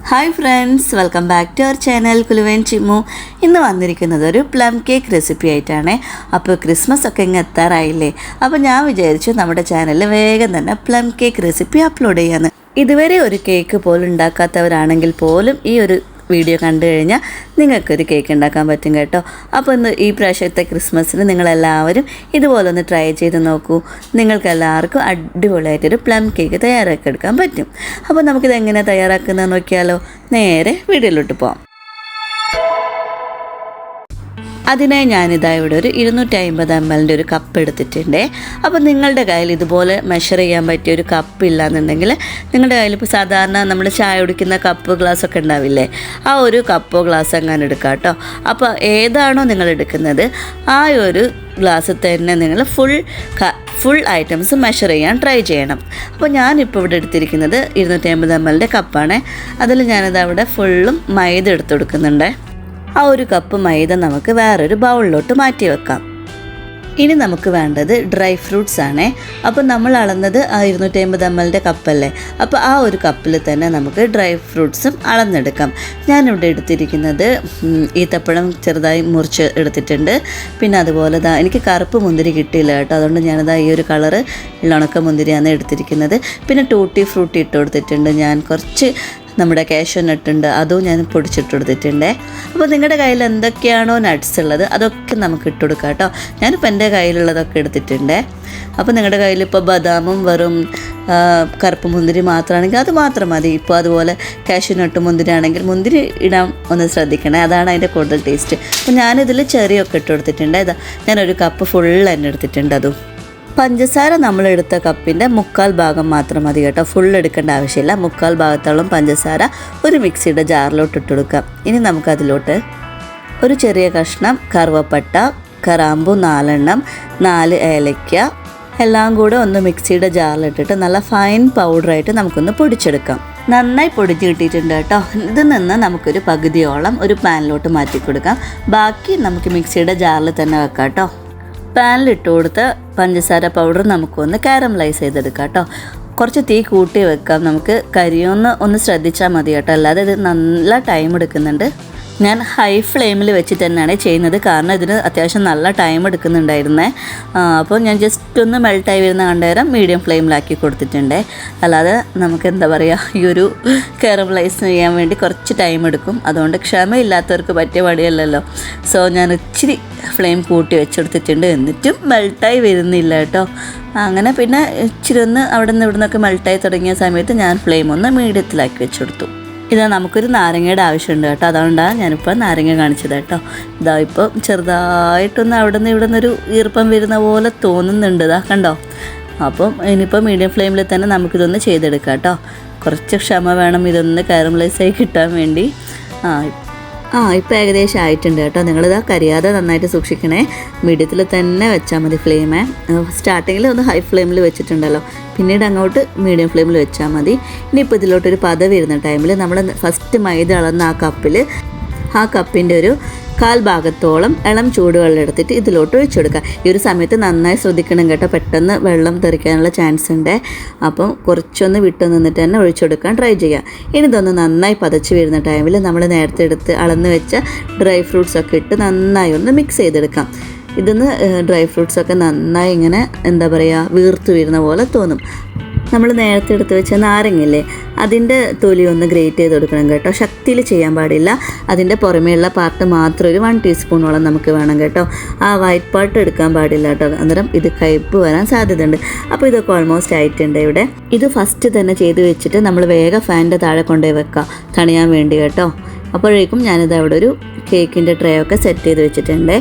Hi friends, welcome back to our channel കുലുവൻ ചിമ്മു. ഇന്ന് വന്നിരിക്കുന്നത് ഒരു പ്ലം കേക്ക് റെസിപ്പി ആയിട്ടാണ്. അപ്പോൾ ക്രിസ്മസ് ഒക്കെ ഇങ്ങ് എത്താറായില്ലേ, അപ്പോൾ ഞാൻ വിചാരിച്ചു നമ്മുടെ ചാനലിൽ വേഗം തന്നെ പ്ലം കേക്ക് റെസിപ്പി അപ്ലോഡ് ചെയ്യാമെന്ന്. ഇതുവരെ ഒരു കേക്ക് പോലും ഉണ്ടാക്കാത്തവരാണെങ്കിൽ പോലും ഈ ഒരു വീഡിയോ കണ്ടു കഴിഞ്ഞാൽ നിങ്ങൾക്കൊരു കേക്ക് ഉണ്ടാക്കാൻ പറ്റും കേട്ടോ. അപ്പോൾ ഇന്ന് ഈ പ്രാവശ്യത്തെ ക്രിസ്മസിന് നിങ്ങളെല്ലാവരും ഇതുപോലെ ഒന്ന് ട്രൈ ചെയ്ത് നോക്കൂ. നിങ്ങൾക്കെല്ലാവർക്കും അടിപൊളിയായിട്ടൊരു പ്ലം കേക്ക് തയ്യാറാക്കി എടുക്കാൻ പറ്റും. അപ്പോൾ നമുക്കിത് എങ്ങനെ തയ്യാറാക്കുന്നത് നോക്കിയാലോ. നേരെ വീഡിയോയിലോട്ട് പോകാം. അതിനായി ഞാനിതാ ഇവിടെ ഒരു 250 ml ഒരു കപ്പ് എടുത്തിട്ടുണ്ട്. അപ്പോൾ നിങ്ങളുടെ കയ്യിൽ ഇതുപോലെ മെഷർ ചെയ്യാൻ പറ്റിയ ഒരു കപ്പ് ഇല്ലാന്നുണ്ടെങ്കിൽ നിങ്ങളുടെ കയ്യിൽ ഇപ്പോൾ സാധാരണ നമ്മൾ ചായ കുടിക്കുന്ന കപ്പ് ഗ്ലാസ്സൊക്കെ ഉണ്ടാവില്ലേ, ആ ഒരു കപ്പോ ഗ്ലാസ് അങ്ങനെ എടുക്കാം കേട്ടോ. അപ്പോൾ ഏതാണോ നിങ്ങൾ എടുക്കുന്നത് ആ ഒരു ഗ്ലാസ്സിൽ തന്നെ നിങ്ങൾ ഫുൾ ഐറ്റംസ് മെഷർ ചെയ്യാൻ ട്രൈ ചെയ്യണം. അപ്പോൾ ഞാനിപ്പോൾ ഇവിടെ എടുത്തിരിക്കുന്നത് 250 ml കപ്പാണ്. അതിൽ ഞാനിത് അവിടെ ഫുള്ളും മൈദ എടുത്ത് കൊടുക്കുന്നുണ്ട്. ആ ഒരു കപ്പ് മൈദ നമുക്ക് വേറൊരു ബൗളിലോട്ട് മാറ്റി വെക്കാം. ഇനി നമുക്ക് വേണ്ടത് ഡ്രൈ ഫ്രൂട്ട്സ് ആണ്. അപ്പോൾ നമ്മൾ അളന്നത് ആ 250 ml കപ്പല്ലേ, അപ്പോൾ ആ ഒരു കപ്പിൽ തന്നെ നമുക്ക് ഡ്രൈ ഫ്രൂട്ട്സും അളന്നെടുക്കാം. ഞാനിവിടെ എടുത്തിരിക്കുന്നത് ഈത്തപ്പഴം ചെറുതായി മുറിച്ച് എടുത്തിട്ടുണ്ട്. പിന്നെ അതുപോലെ എനിക്ക് കറുപ്പ് മുന്തിരി കിട്ടിയില്ല കേട്ടോ, അതുകൊണ്ട് ഞാനിതാ ഈ ഒരു കളറ് ഉണക്ക മുന്തിരിയാണ് എടുത്തിരിക്കുന്നത്. പിന്നെ ടൂട്ടി ഫ്രൂട്ടി ഇട്ട് കൊടുത്തിട്ടുണ്ട്. ഞാൻ കുറച്ച് നമ്മുടെ കാഷ്യൂ നട്ടുണ്ട്, അതും ഞാൻ പൊടിച്ചിട്ട് കൊടുത്തിട്ടുണ്ട്. അപ്പോൾ നിങ്ങളുടെ കയ്യിൽ എന്തൊക്കെയാണോ നട്ട്സ് ഉള്ളത് അതൊക്കെ നമുക്ക് ഇട്ട് കൊടുക്കാം കേട്ടോ. ഞാനിപ്പോൾ എൻ്റെ കയ്യിലുള്ളതൊക്കെ എടുത്തിട്ടുണ്ട്. അപ്പോൾ നിങ്ങളുടെ കയ്യിൽ ഇപ്പോൾ ബദാമും വെറും കറുപ്പ് മുന്തിരി മാത്രമാണെങ്കിൽ അത് മാത്രം മതി. ഇപ്പോൾ അതുപോലെ കാഷ്യൂ നട്ട് മുന്തിരി ആണെങ്കിൽ മുന്തിരി ഇടാൻ ഒന്ന് ശ്രദ്ധിക്കണേ, അതാണ് അതിൻ്റെ കൂടുതൽ ടേസ്റ്റ്. അപ്പോൾ ഞാനിതിൽ ചെറിയൊക്കെ ഇട്ട് കൊടുത്തിട്ടുണ്ട്. ഇതാ ഞാനൊരു കപ്പ് ഫുൾ തന്നെ എടുത്തിട്ടുണ്ട്. അതും പഞ്ചസാര നമ്മളെടുത്ത കപ്പിൻ്റെ 1/4 ഭാഗം മാത്രം മതി കേട്ടോ, ഫുൾ എടുക്കേണ്ട ആവശ്യമില്ല. 1/4 ഭാഗത്തോളം പഞ്ചസാര ഒരു മിക്സിയുടെ ജാറിലോട്ട് ഇട്ട് കൊടുക്കാം. ഇനി നമുക്കതിലോട്ട് ഒരു ചെറിയ കഷ്ണം കറുവപ്പട്ട, കറാമ്പു 4 എണ്ണം, 4 ഏലയ്ക്ക എല്ലാം കൂടെ ഒന്ന് മിക്സിയുടെ ജാറിലിട്ടിട്ട് നല്ല ഫൈൻ പൗഡറായിട്ട് നമുക്കൊന്ന് പൊടിച്ചെടുക്കാം. നന്നായി പൊടിച്ച് കിട്ടിയിട്ടുണ്ട് കേട്ടോ. ഇതിൽ നിന്ന് നമുക്കൊരു പകുതിയോളം ഒരു പാനിലോട്ട് മാറ്റി കൊടുക്കാം. ബാക്കി നമുക്ക് മിക്സിയുടെ ജാറിൽ തന്നെ വെക്കാം കേട്ടോ. പാനിലിട്ട് കൊടുത്ത് പഞ്ചസാര പൗഡർ നമുക്കൊന്ന് കാരമലൈസ് ചെയ്തെടുക്കാം കേട്ടോ. കുറച്ച് തീ കൂട്ടി വെക്കാം, നമുക്ക് കരിയൊന്ന് ശ്രദ്ധിച്ചാൽ മതി കേട്ടോ, അല്ലാതെ ഇത് നല്ല ടൈം എടുക്കുന്നുണ്ട്. ഞാൻ ഹൈ ഫ്ലെയിമിൽ വെച്ചിട്ട് തന്നെയാണ് ചെയ്യുന്നത്, കാരണം ഇതിന് അത്യാവശ്യം നല്ല ടൈം എടുക്കുന്നുണ്ടായിരുന്നേ. അപ്പോൾ ഞാൻ ജസ്റ്റ് ഒന്ന് മെൽട്ടായി വരുന്ന കണ്ടേരം മീഡിയം ഫ്ലെയിമിലാക്കി കൊടുത്തിട്ടുണ്ട്. അല്ലാതെ നമുക്ക് എന്താ പറയുക, ഈ ഒരു കാരമലൈസ് ചെയ്യാൻ വേണ്ടി കുറച്ച് ടൈം എടുക്കും. അതുകൊണ്ട് ക്ഷമയില്ലാത്തവർക്ക് പറ്റിയ പണിയല്ലല്ലോ. സോ ഞാൻ ഇച്ചിരി ഫ്ലെയിം കൂട്ടി വെച്ചെടുത്തിട്ടുണ്ട്. എന്നിട്ടും മെൽട്ടായി വരുന്നില്ല കേട്ടോ. അങ്ങനെ പിന്നെ ഇച്ചിരി ഒന്ന് അവിടെ നിന്ന് ഇവിടെ നിന്നൊക്കെ മെൽട്ടായി തുടങ്ങിയ സമയത്ത് ഞാൻ ഫ്ലെയിം ഒന്ന് മീഡിയത്തിലാക്കി വെച്ചെടുത്തു. ഇതാ നമുക്കൊരു നാരങ്ങയുടെ ആവശ്യമുണ്ട് കേട്ടോ, അതുകൊണ്ടാണ് ഞാനിപ്പോൾ നാരങ്ങ കാണിച്ചത് കേട്ടോ. ഇതാ ഇപ്പോൾ ചെറുതായിട്ടൊന്ന് അവിടെ നിന്ന് ഇവിടെ നിന്നൊരു ഈർപ്പം വരുന്ന പോലെ തോന്നുന്നുണ്ട്, ഇതാ കണ്ടോ. അപ്പം ഇനിയിപ്പോൾ മീഡിയം ഫ്ലെയിമിൽ തന്നെ നമുക്കിതൊന്ന് ചെയ്തെടുക്കാം കേട്ടോ. കുറച്ച് ക്ഷമ വേണം ഇതൊന്ന് കാരമലൈസായി കിട്ടാൻ വേണ്ടി. ഇപ്പോൾ ഏകദേശം ആയിട്ടുണ്ട് കേട്ടോ. നിങ്ങളിതാ കരിയാതെ നന്നായിട്ട് സൂക്ഷിക്കണേ, മീഡിയത്തിൽ തന്നെ വെച്ചാൽ മതി ഫ്ലെയിമേ. സ്റ്റാർട്ടിങ്ങിൽ ഒന്ന് ഹൈ ഫ്ലെയിമിൽ വെച്ചിട്ടുണ്ടല്ലോ, പിന്നീട് അങ്ങോട്ട് മീഡിയം ഫ്ലെയിമിൽ വെച്ചാൽ മതി. ഇനിയിപ്പോൾ ഇതിലോട്ടൊരു പത വരുന്ന ടൈമിൽ നമ്മൾ ഫസ്റ്റ് മൈദ അളന്ന ആ കപ്പിൻ്റെ ഒരു 1/4 ഭാഗത്തോളം ഇളം ചൂടുവെള്ളം എടുത്തിട്ട് ഇതിലോട്ട് ഒഴിച്ചു കൊടുക്കുക. ഈ ഒരു സമയത്ത് നന്നായി ശ്രദ്ധിക്കണം കേട്ടോ, പെട്ടെന്ന് വെള്ളം തെറിക്കാനുള്ള ചാൻസ് ഉണ്ട്. അപ്പം കുറച്ചൊന്ന് വിട്ടു നിന്നിട്ട് തന്നെ ഒഴിച്ചു കൊടുക്കാൻ ട്രൈ ചെയ്യുക. ഇനി ഇതൊന്ന് നന്നായി പതച്ച് വരുന്ന ടൈമിൽ നമ്മൾ നേരത്തെ എടുത്ത് അളന്ന് വെച്ച ഡ്രൈ ഫ്രൂട്ട്സൊക്കെ ഇട്ട് നന്നായി ഒന്ന് മിക്സ് ചെയ്തെടുക്കാം. ഇതിന്ന് ഡ്രൈ ഫ്രൂട്ട്സൊക്കെ നന്നായി ഇങ്ങനെ എന്താ പറയുക വീർത്ത് വരുന്ന പോലെ തോന്നും. നമ്മൾ നേരത്തെ എടുത്ത് വെച്ച നാരങ്ങയില്ലേ, അതിൻ്റെ തൊലി ഒന്ന് ഗ്രേറ്റ് ചെയ്ത് കൊടുക്കണം കേട്ടോ. ശക്തിയിൽ ചെയ്യാൻ പാടില്ല, അതിൻ്റെ പുറമേയുള്ള പാർട്ട് മാത്രം ഒരു 1 ടീസ്പൂണോളം നമുക്ക് വേണം കേട്ടോ. ആ വൈറ്റ് പാർട്ട് എടുക്കാൻ പാടില്ല കേട്ടോ, അന്നേരം ഇത് കയ്പ്പ് വരാൻ സാധ്യതയുണ്ട്. അപ്പോൾ ഇതൊക്കെ ഓൾമോസ്റ്റ് ആയിട്ടുണ്ട്. ഇവിടെ ഇത് ഫസ്റ്റ് തന്നെ ചെയ്ത് വെച്ചിട്ട് നമ്മൾ വേഗം ഫാനിൻ്റെ താഴെ കൊണ്ടുപോയി വെക്കാം തണിയാൻ വേണ്ടി കേട്ടോ. അപ്പോഴേക്കും ഞാനിത് അവിടെ ഒരു കേക്കിൻ്റെ ട്രേ ഒക്കെ സെറ്റ് ചെയ്ത് വെച്ചിട്ടുണ്ട്.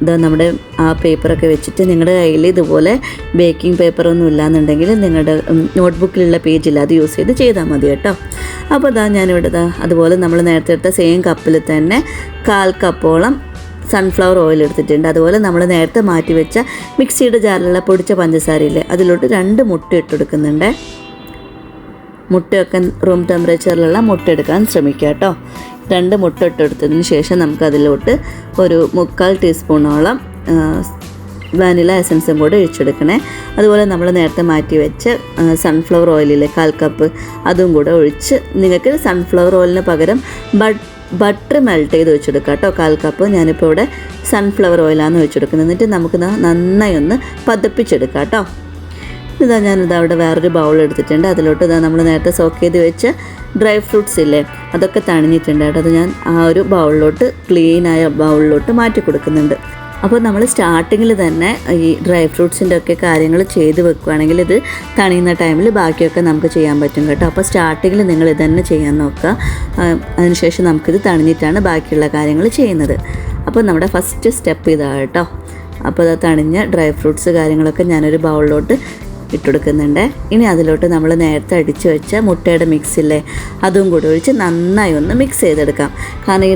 ഇത് നമ്മുടെ ആ പേപ്പറൊക്കെ വെച്ചിട്ട് നിങ്ങളുടെ കയ്യിൽ ഇതുപോലെ ബേക്കിംഗ് പേപ്പറൊന്നും ഇല്ലയെന്നുണ്ടെങ്കിൽ നിങ്ങളുടെ നോട്ട്ബുക്കിലുള്ള പേജില്ല, അത് യൂസ് ചെയ്താൽ മതി കേട്ടോ. അപ്പോൾ ഞാനിവിടെ അതുപോലെ നമ്മൾ നേരത്തെ എടുത്ത സെയിം കപ്പിൽ തന്നെ 1/4 കപ്പോളം സൺഫ്ലവർ ഓയിൽ എടുത്തിട്ടുണ്ട്. അതുപോലെ നമ്മൾ നേരത്തെ മാറ്റി വെച്ച മിക്സിയുടെ ജാറിലുള്ള പൊടിച്ച പഞ്ചസാരയില്ലേ, അതിലോട്ട് 2 മുട്ട ഇട്ടെടുക്കുന്നുണ്ട്. മുട്ടയൊക്കെ റൂം ടെമ്പറേച്ചറിലുള്ള മുട്ട എടുക്കാൻ ശ്രമിക്കുക കേട്ടോ. 2 മുട്ട ഇട്ടെടുത്തതിന് ശേഷം നമുക്കതിലോട്ട് ഒരു 3/4 ടീസ്പൂണോളം വാനില എസൻസും കൂടെ ഒഴിച്ചെടുക്കണേ. അതുപോലെ നമ്മൾ നേരത്തെ മാറ്റി വെച്ച സൺഫ്ലവർ ഓയിലില്ലേ 1/4 കപ്പ്, അതും കൂടെ ഒഴിച്ച് നിങ്ങൾക്ക് സൺഫ്ലവർ ഓയിലിന് പകരം ബട്ടർ മെൽറ്റ് ചെയ്ത് വെച്ചെടുക്കാം കേട്ടോ. 1/4 കപ്പ് ഞാനിപ്പോൾ ഇവിടെ സൺഫ്ലവർ ഓയിലാണ് വെച്ചെടുക്കുന്നത്. എന്നിട്ട് നമുക്ക് നന്നായി ഒന്ന് പതപ്പിച്ചെടുക്കാം കേട്ടോ. ഞാനിതാ അവിടെ വേറൊരു ബൗൾ എടുത്തിട്ടുണ്ട്. അതിലോട്ട് നമ്മൾ നേരത്തെ സോക്ക് ചെയ്ത് വെച്ച ഡ്രൈ ഫ്രൂട്ട്സ് ഇല്ലേ, അതൊക്കെ തണിഞ്ഞിട്ടുണ്ട് കേട്ടോ. അത് ഞാൻ ആ ഒരു ബൗളിലോട്ട്, ക്ലീനായ ബൗളിലോട്ട് മാറ്റി കൊടുക്കുന്നുണ്ട്. അപ്പോൾ നമ്മൾ സ്റ്റാർട്ടിങ്ങിൽ തന്നെ ഈ ഡ്രൈ ഫ്രൂട്ട്സിൻ്റെ ഒക്കെ കാര്യങ്ങൾ ചെയ്ത് വെക്കുകയാണെങ്കിൽ ഇത് തണിയുന്ന ടൈമിൽ ബാക്കിയൊക്കെ നമുക്ക് ചെയ്യാൻ പറ്റും കേട്ടോ. അപ്പോൾ സ്റ്റാർട്ടിങ്ങിൽ നിങ്ങൾ ഇതന്നെ ചെയ്യാൻ നോക്കുക. അതിനുശേഷം നമുക്കിത് തണിഞ്ഞിട്ടാണ് ബാക്കിയുള്ള കാര്യങ്ങൾ ചെയ്യുന്നത്. അപ്പോൾ നമ്മുടെ ഫസ്റ്റ് സ്റ്റെപ്പ് ഇതാണ് കേട്ടോ. അപ്പോൾ അത് തണിഞ്ഞ ഡ്രൈ ഫ്രൂട്ട്സ് കാര്യങ്ങളൊക്കെ ഞാനൊരു ബൗളിലോട്ട് ഇട്ടുകൊടുക്കുന്നുണ്ട്. ഇനി അതിലോട്ട് നമ്മൾ നേരത്തെ അടിച്ച് വെച്ച മുട്ടയുടെ മിക്സില്ലേ, അതും കൂടി ഒഴിച്ച് നന്നായി ഒന്ന് മിക്സ് ചെയ്തെടുക്കാം. കാരണം ഈ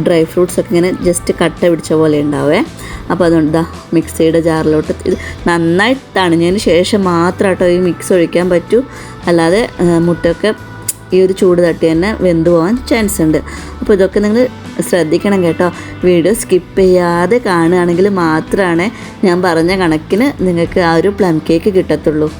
ഡ്രൈ ഫ്രൂട്ട്സ് ഒക്കെ ഇങ്ങനെ ജസ്റ്റ് കട്ട പിടിച്ച പോലെ ഉണ്ടാവേ. അപ്പോൾ അതുകൊണ്ട് മിക്സിയുടെ ജാറിലോട്ട് ഇത് നന്നായി തണിഞ്ഞതിന് ശേഷം മാത്രം കേട്ടോ ഈ മിക്സ് ഒഴിക്കാൻ പറ്റൂ. അല്ലാതെ മുട്ടയൊക്കെ ഈ ഒരു ചൂട് തട്ടി തന്നെ വെന്ത് പോകാൻ ചാൻസ് ഉണ്ട്. അപ്പോൾ ഇതൊക്കെ നിങ്ങൾ ശ്രദ്ധിക്കണം കേട്ടോ. വീഡിയോ സ്കിപ്പ് ചെയ്യാതെ കാണുകയാണെങ്കിൽ മാത്രമാണ് ഞാൻ പറഞ്ഞ കണക്കിന് നിങ്ങൾക്ക് ആ ഒരു പ്ലം കേക്ക് കിട്ടത്തുള്ളൂ.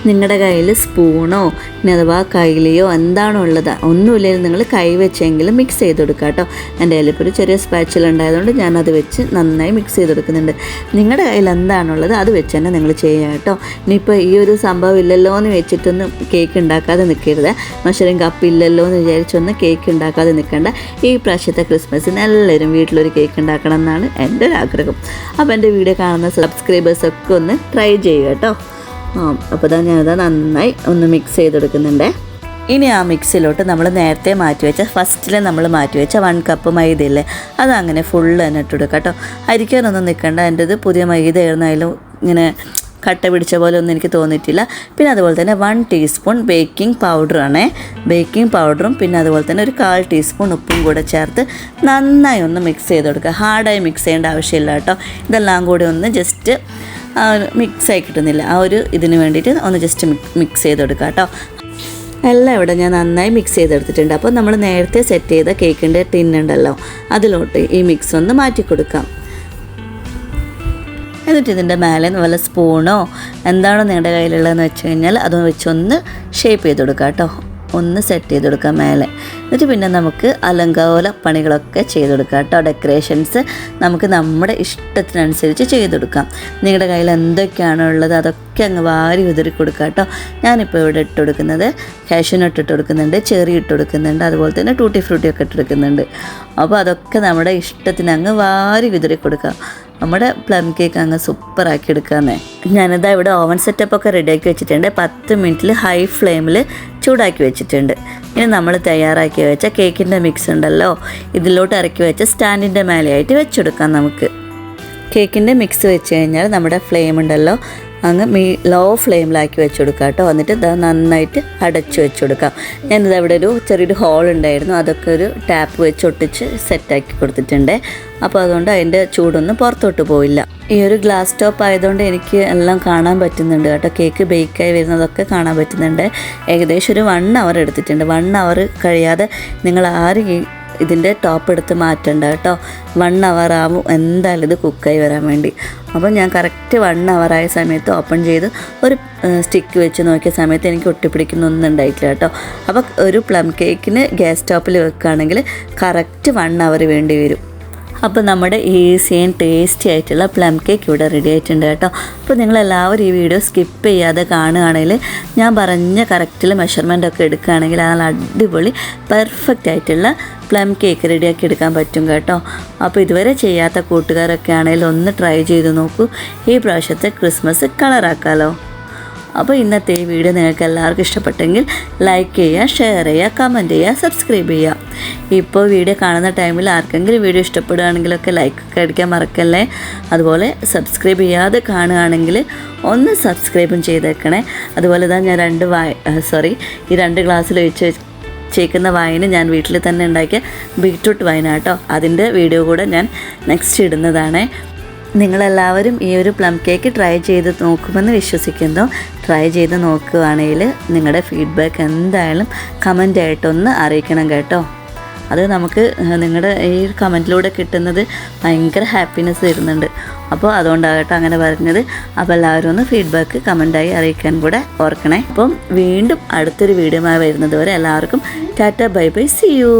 നിങ്ങളുടെ കയ്യിൽ സ്പൂണോ ഇനി അഥവാ കയ്യിലെയോ എന്താണോ ഉള്ളത്, ഒന്നുമില്ലെങ്കിൽ നിങ്ങൾ കൈ വെച്ചെങ്കിലും മിക്സ് ചെയ്ത് കൊടുക്കുക കേട്ടോ. എൻ്റെ കയ്യിലിപ്പോൾ ഒരു ചെറിയ സ്പാച്ചിൽ ഉണ്ടായതുകൊണ്ട് ഞാനത് വെച്ച് നന്നായി മിക്സ് ചെയ്ത് കൊടുക്കുന്നുണ്ട്. നിങ്ങളുടെ കയ്യിൽ എന്താണുള്ളത് അത് വെച്ച് തന്നെ നിങ്ങൾ ചെയ്യുക കേട്ടോ. ഇനിയിപ്പോൾ ഈ ഒരു സംഭവം ഇല്ലല്ലോ എന്ന് വെച്ചിട്ടൊന്ന് കേക്ക് ഉണ്ടാക്കാതെ നിൽക്കരുത്. മെഷറിംഗ് കപ്പ് ഇല്ലല്ലോ എന്ന് വിചാരിച്ചൊന്ന് കേക്ക് ഉണ്ടാക്കാതെ നിൽക്കേണ്ട. ഈ പ്രാവശ്യത്തെ ക്രിസ്മസിന് എല്ലാവരും വീട്ടിലൊരു കേക്ക് ഉണ്ടാക്കണം എന്നാണ് എൻ്റെ ഒരു ആഗ്രഹം. അപ്പോൾ എൻ്റെ വീഡിയോ കാണുന്ന സബ്സ്ക്രൈബേഴ്സൊക്കെ ഒന്ന് ട്രൈ ചെയ്യുക കേട്ടോ. അപ്പോൾ ഞാനത് നന്നായി ഒന്ന് മിക്സ് ചെയ്തെടുക്കുന്നുണ്ട്. ഇനി ആ മിക്സിലോട്ട് നമ്മൾ നേരത്തെ ഫസ്റ്റിൽ നമ്മൾ മാറ്റി വെച്ച 1 കപ്പ് മൈദയില്ലേ, അതങ്ങനെ ഫുള്ള് തന്നെ ഇട്ടെടുക്കുക കേട്ടോ. അരിക്കാനൊന്നും നിൽക്കണ്ട. എൻ്റെ ഇത് പുതിയ മൈദ ആയിരുന്നാലും ഇങ്ങനെ കട്ട പിടിച്ച പോലെ ഒന്നും എനിക്ക് തോന്നിയിട്ടില്ല. പിന്നെ അതുപോലെ തന്നെ 1 ടീസ്പൂൺ ബേക്കിംഗ് പൗഡറാണ്. ബേക്കിംഗ് പൗഡറും പിന്നെ അതുപോലെ തന്നെ ഒരു 1/4 ടീസ്പൂൺ ഉപ്പും കൂടെ ചേർത്ത് നന്നായി ഒന്ന് മിക്സ് ചെയ്ത് കൊടുക്കുക. ഹാർഡായി മിക്സ് ചെയ്യേണ്ട ആവശ്യമില്ല കേട്ടോ. ഇതെല്ലാം കൂടി ഒന്ന് ജസ്റ്റ് മിക്സായി കിട്ടുന്നില്ല, ആ ഒരു ഇതിന് വേണ്ടിയിട്ട് ഒന്ന് ജസ്റ്റ് മിക്സ് ചെയ്ത് കൊടുക്കുക കേട്ടോ. എല്ലാം ഇവിടെ ഞാൻ നന്നായി മിക്സ് ചെയ്തെടുത്തിട്ടുണ്ട്. അപ്പോൾ നമ്മൾ നേരത്തെ സെറ്റ് ചെയ്ത കേക്കിൻ്റെ ടിന്നുണ്ടല്ലോ, അതിലോട്ട് ഈ മിക്സ് ഒന്ന് മാറ്റി കൊടുക്കാം. എന്നിട്ട് ഇതിൻ്റെ മേലെ വല്ല സ്പൂണോ എന്താണോ നിങ്ങളുടെ കയ്യിലുള്ളതെന്ന് വെച്ച് കഴിഞ്ഞാൽ അത് വെച്ചൊന്ന് ഷേപ്പ് ചെയ്ത് കൊടുക്കാം കേട്ടോ. ഒന്ന് സെറ്റ് ചെയ്ത് കൊടുക്കാം മേലെ. എന്നിട്ട് പിന്നെ നമുക്ക് അലങ്കാര പണികളൊക്കെ ചെയ്ത് കൊടുക്കാം കേട്ടോ. ഡെക്കറേഷൻസ് നമുക്ക് നമ്മുടെ ഇഷ്ടത്തിനനുസരിച്ച് ചെയ്ത് കൊടുക്കാം. നിങ്ങളുടെ കയ്യിൽ എന്തൊക്കെയാണോ ഉള്ളത് അതൊക്കെ അങ്ങ് വാരി ഉതിരി കൊടുക്കാം കേട്ടോ. ഞാനിപ്പോൾ ഇവിടെ ഇട്ട് കൊടുക്കുന്നത് കാഷ്യൂനട്ട് ഇട്ട് കൊടുക്കുന്നുണ്ട്, ചെറി ഇട്ട് കൊടുക്കുന്നുണ്ട്, അതുപോലെ തന്നെ ടൂട്ടി ഫ്രൂട്ടി ഒക്കെ ഇട്ട് കൊടുക്കുന്നുണ്ട്. അപ്പോൾ അതൊക്കെ നമ്മുടെ ഇഷ്ടത്തിന് അങ്ങ് വാരി ഉതിരി കൊടുക്കാം. നമ്മുടെ പ്ലം കേക്ക് അങ്ങ് സൂപ്പറാക്കി എടുക്കാമെന്നേ. ഞാനിതാ ഇവിടെ ഓവൻ സെറ്റപ്പൊക്കെ റെഡിയാക്കി വെച്ചിട്ടുണ്ട്. 10 മിനിറ്റിൽ ഹൈ ഫ്ലെയിമിൽ ചൂടാക്കി വെച്ചിട്ടുണ്ട്. ഇനി നമ്മൾ തയ്യാറാക്കി വെച്ച കേക്കിൻ്റെ മിക്സ് ഉണ്ടല്ലോ, ഇതിലോട്ട് ഇറക്കി വെച്ച സ്റ്റാൻഡിൻ്റെ മേലെയായിട്ട് വെച്ചെടുക്കാം നമുക്ക്. കേക്കിൻ്റെ മിക്സ് വെച്ച് കഴിഞ്ഞാൽ നമ്മുടെ ഫ്ലെയിം ഉണ്ടല്ലോ അങ്ങ് ലോ ഫ്ലെയിമിലാക്കി വെച്ച് കൊടുക്കാം കേട്ടോ. എന്നിട്ട് ഇത് നന്നായിട്ട് അടച്ചു വെച്ച് കൊടുക്കാം. ഞാനിത് അവിടെ ഒരു ചെറിയൊരു ഹോൾ ഉണ്ടായിരുന്നു, അതൊക്കെ ഒരു ടാപ്പ് വെച്ച് ഒട്ടിച്ച് സെറ്റാക്കി കൊടുത്തിട്ടുണ്ട്. അപ്പോൾ അതുകൊണ്ട് അതിൻ്റെ ചൂടൊന്നും പുറത്തോട്ട് പോയില്ല. ഈ ഒരു ഗ്ലാസ് ടോപ്പ് ആയതുകൊണ്ട് എനിക്ക് എല്ലാം കാണാൻ പറ്റുന്നുണ്ട് കേട്ടോ. കേക്ക് ബേക്കായി വരുന്നതൊക്കെ കാണാൻ പറ്റുന്നുണ്ട്. ഏകദേശം ഒരു 1 അവർ എടുത്തിട്ടുണ്ട്. 1 അവർ കഴിയാതെ നിങ്ങൾ ആരും ഇതിൻ്റെ ടോപ്പ് എടുത്ത് മാറ്റണ്ട കേട്ടോ. 1 അവർ ആവും എന്തായാലും ഇത് കുക്കായി വരാൻ വേണ്ടി. അപ്പോൾ ഞാൻ കറക്റ്റ് 1 അവറായ സമയത്ത് ഓപ്പൺ ചെയ്ത് ഒരു സ്റ്റിക്ക് വെച്ച് നോക്കിയ സമയത്ത് എനിക്ക് ഒട്ടിപ്പിടിക്കുന്നൊന്നും ഉണ്ടായിട്ടില്ല കേട്ടോ. അപ്പോൾ ഒരു പ്ലം കേക്കിന് ഗ്യാസ് ടോപ്പിൽ വെക്കുകയാണെങ്കിൽ കറക്റ്റ് 1 അവർ വേണ്ടി വരും. അപ്പോൾ നമ്മുടെ ഈസി ആൻഡ് ടേസ്റ്റി ആയിട്ടുള്ള പ്ലം കേക്ക് ഇവിടെ റെഡി ആയിട്ടുണ്ട് കേട്ടോ. അപ്പോൾ നിങ്ങളെല്ലാവരും ഈ വീഡിയോ സ്കിപ്പ് ചെയ്യാതെ കാണുകയാണെങ്കിൽ ഞാൻ പറഞ്ഞ കറക്റ്റിൽ മെഷർമെൻറ്റൊക്കെ എടുക്കുകയാണെങ്കിൽ ആ അടിപൊളി പെർഫെക്റ്റ് ആയിട്ടുള്ള പ്ലം കേക്ക് റെഡിയാക്കി എടുക്കാൻ പറ്റും കേട്ടോ. അപ്പോൾ ഇതുവരെ ചെയ്യാത്ത കൂട്ടുകാരൊക്കെ ആണെങ്കിൽ ഒന്ന് ട്രൈ ചെയ്ത് നോക്കൂ. ഈ പ്രാവശ്യത്തെ ക്രിസ്മസ് കളറാക്കാമല്ലോ. അപ്പോൾ ഇന്നത്തെ ഈ വീഡിയോ നിങ്ങൾക്ക് എല്ലാവർക്കും ഇഷ്ടപ്പെട്ടെങ്കിൽ ലൈക്ക് ചെയ്യുക, ഷെയർ ചെയ്യുക, കമൻറ്റ് ചെയ്യുക, സബ്സ്ക്രൈബ് ചെയ്യുക. ഇപ്പോൾ വീഡിയോ കാണുന്ന ടൈമിൽ ആർക്കെങ്കിലും വീഡിയോ ഇഷ്ടപ്പെടുകയാണെങ്കിലൊക്കെ ലൈക്കൊക്കെ അടിക്കാൻ മറക്കല്ലേ. അതുപോലെ സബ്സ്ക്രൈബ് ചെയ്യാതെ കാണുകയാണെങ്കിൽ ഒന്ന് സബ്സ്ക്രൈബും ചെയ്തേക്കണേ. അതുപോലെ തന്നെ ഞാൻ ഈ 2 ഗ്ലാസ്സിൽ ഒഴിച്ച് ചേക്കുന്ന വൈന് ഞാൻ വീട്ടിൽ തന്നെ ഉണ്ടാക്കിയ ബീട്രൂട്ട് വൈനാട്ടോ. അതിൻ്റെ വീഡിയോ കൂടെ ഞാൻ നെക്സ്റ്റ് ഇടുന്നതാണ്. നിങ്ങളെല്ലാവരും ഈ ഒരു പ്ലം കേക്ക് ട്രൈ ചെയ്ത് നോക്കുമെന്ന് വിശ്വസിക്കുന്നു. ട്രൈ ചെയ്ത് നോക്കുകയാണെങ്കിൽ നിങ്ങളുടെ ഫീഡ്ബാക്ക് എന്തായാലും കമൻ്റ് ആയിട്ടൊന്ന് അറിയിക്കണം കേട്ടോ. അത് നമുക്ക് നിങ്ങളുടെ ഈ കമൻറ്റിലൂടെ കിട്ടുന്നത് ഭയങ്കര ഹാപ്പിനെസ് തരുന്നുണ്ട്. അപ്പോൾ അതുകൊണ്ടാകട്ടെ അങ്ങനെ പറഞ്ഞത്. അപ്പോൾ എല്ലാവരും ഒന്ന് ഫീഡ്ബാക്ക് കമൻറ്റായി അറിയിക്കാൻ കൂടെ ഓർക്കണേ. അപ്പം വീണ്ടും അടുത്തൊരു വീഡിയോമായി വരുന്നത് വരെ എല്ലാവർക്കും tata bye bye, see U.